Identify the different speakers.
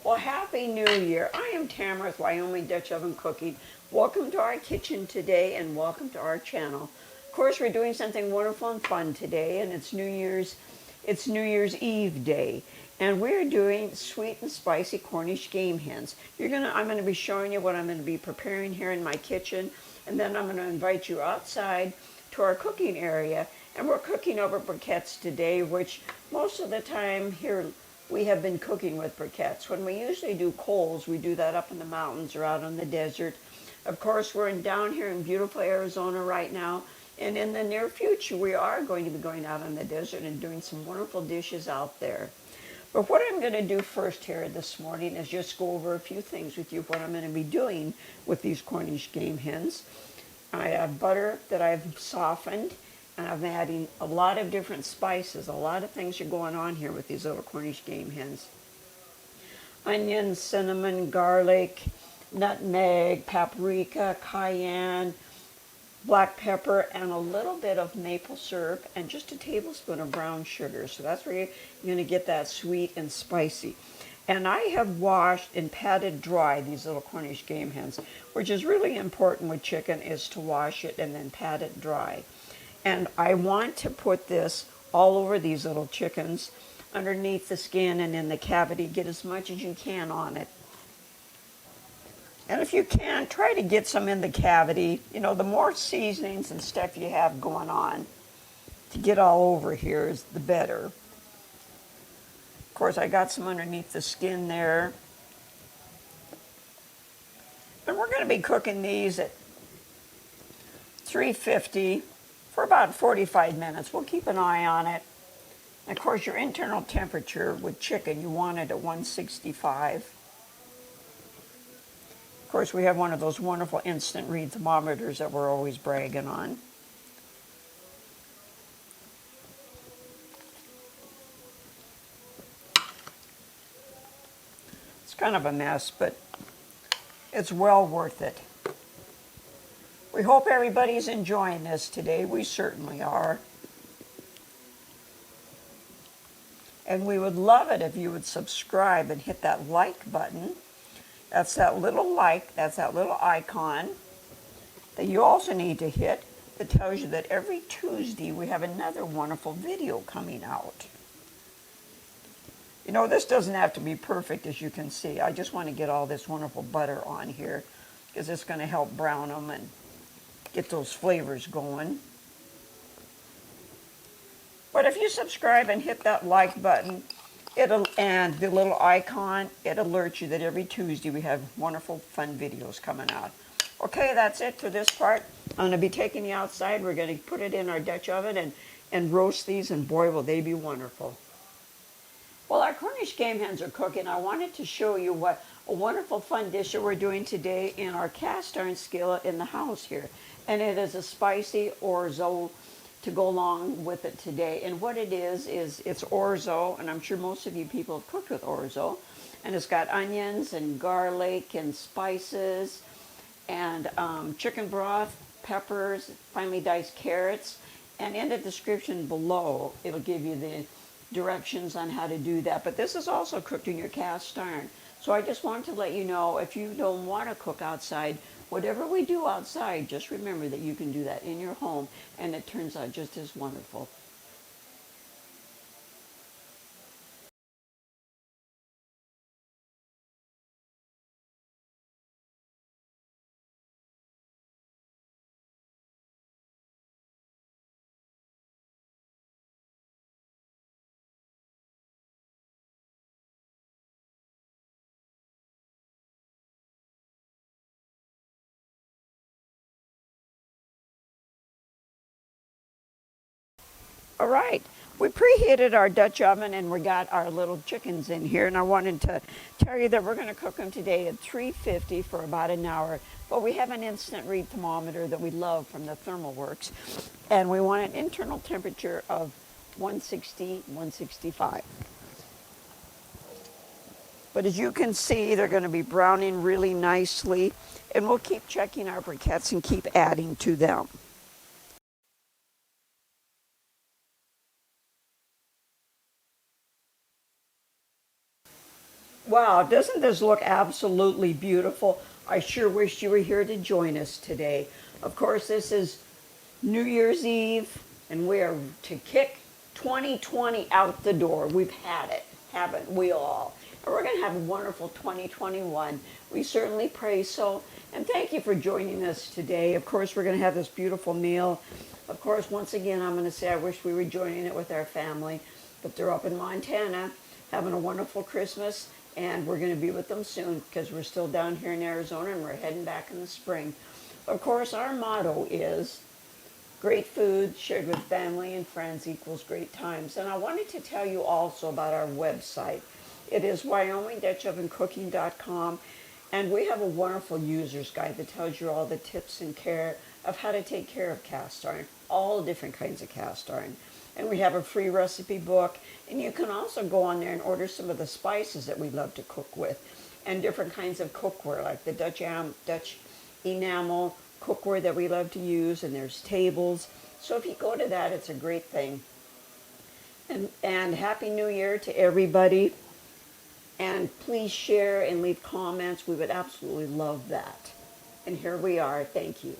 Speaker 1: Well, Happy New Year. I am Tamara with Wyoming Dutch Oven Cooking. Welcome to our kitchen today and welcome to our channel. Of course, we're doing something wonderful and fun today, and it's New Year's Eve day. And we're doing sweet and spicy Cornish Game Hens. I'm going to be showing you what I'm going to be preparing here in my kitchen, and then I'm going to invite you outside to our cooking area. And we're cooking over briquettes today, which most of the time here we have been cooking with briquettes. When we usually do coals, we do that up in the mountains or out in the desert. Of course, we're down here in beautiful Arizona right now, and in the near future, we are going to be going out in the desert and doing some wonderful dishes out there. But what I'm going to do first here this morning is just go over a few things with you, what I'm going to be doing with these Cornish Game Hens. I have butter that I've softened, and I'm adding a lot of different spices. A lot of things are going on here with these little Cornish Game Hens. Onion, cinnamon, garlic, nutmeg, paprika, cayenne, black pepper, and a little bit of maple syrup, and just a tablespoon of brown sugar. So that's where you're going to get that sweet and spicy. And I have washed and patted dry these little Cornish Game Hens, which is really important with chicken, is to wash it and then pat it dry. And I want to put this all over these little chickens, underneath the skin and in the cavity. Get as much as you can on it. And if you can, try to get some in the cavity. You know, the more seasonings and stuff you have going on to get all over here is the better. Of course, I got some underneath the skin there. And we're going to be cooking these at 350 for about 45 minutes. We'll keep an eye on it. And of course, your internal temperature with chicken, you want it at 165. Of course, we have one of those wonderful instant read thermometers that we're always bragging on. It's kind of a mess, but it's well worth it. We hope everybody's enjoying this today. We certainly are. And we would love it if you would subscribe and hit that like button. That's that little like, that's that little icon that you also need to hit that tells you that every Tuesday we have another wonderful video coming out. You know, this doesn't have to be perfect, as you can see. I just want to get all this wonderful butter on here because it's going to help brown them and get those flavors going. But if you subscribe and hit that like button, and the little icon, it alerts you that every Tuesday we have wonderful, fun videos coming out. Okay, that's it for this part. I'm going to be taking you outside. We're going to put it in our Dutch oven and roast these, and boy, will they be wonderful. While our Cornish Game Hens are cooking, I wanted to show you what a wonderful, fun dish that we're doing today in our cast iron skillet in the house here. And it is a spicy orzo to go along with it today. And what it is it's orzo, and I'm sure most of you people have cooked with orzo. And it's got onions and garlic and spices and chicken broth, peppers, finely diced carrots. And in the description below, it'll give you the directions on how to do that. But this is also cooked in your cast iron. So I just wanted to let you know, if you don't want to cook outside, whatever we do outside, just remember that you can do that in your home, and it turns out just as wonderful. All right, we preheated our Dutch oven and we got our little chickens in here, and I wanted to tell you that we're going to cook them today at 350 for about an hour. But we have an instant read thermometer that we love from the Thermal Works, and we want an internal temperature of 160, 165. But as you can see, they're going to be browning really nicely, and we'll keep checking our briquettes and keep adding to them. Wow, doesn't this look absolutely beautiful? I sure wish you were here to join us today. Of course, this is New Year's Eve, and we are to kick 2020 out the door. We've had it, haven't we all? And we're going to have a wonderful 2021. We certainly pray so. And thank you for joining us today. Of course, we're going to have this beautiful meal. Of course, once again, I'm going to say I wish we were joining it with our family, but they're up in Montana having a wonderful Christmas, and we're going to be with them soon because we're still down here in Arizona and we're heading back in the spring. Of course, our motto is great food shared with family and friends equals great times. And I wanted to tell you also about our website. It is wyoming-cooking.com, and we have a wonderful user's guide that tells you all the tips and care of how to take care of cast iron, all different kinds of cast iron. And we have a free recipe book, and you can also go on there and order some of the spices that we love to cook with, and different kinds of cookware like the Dutch enamel cookware that we love to use, and there's tables. So if you go to that, it's a great thing. And Happy New Year to everybody. And please share and leave comments. We would absolutely love that. And here we are. Thank you.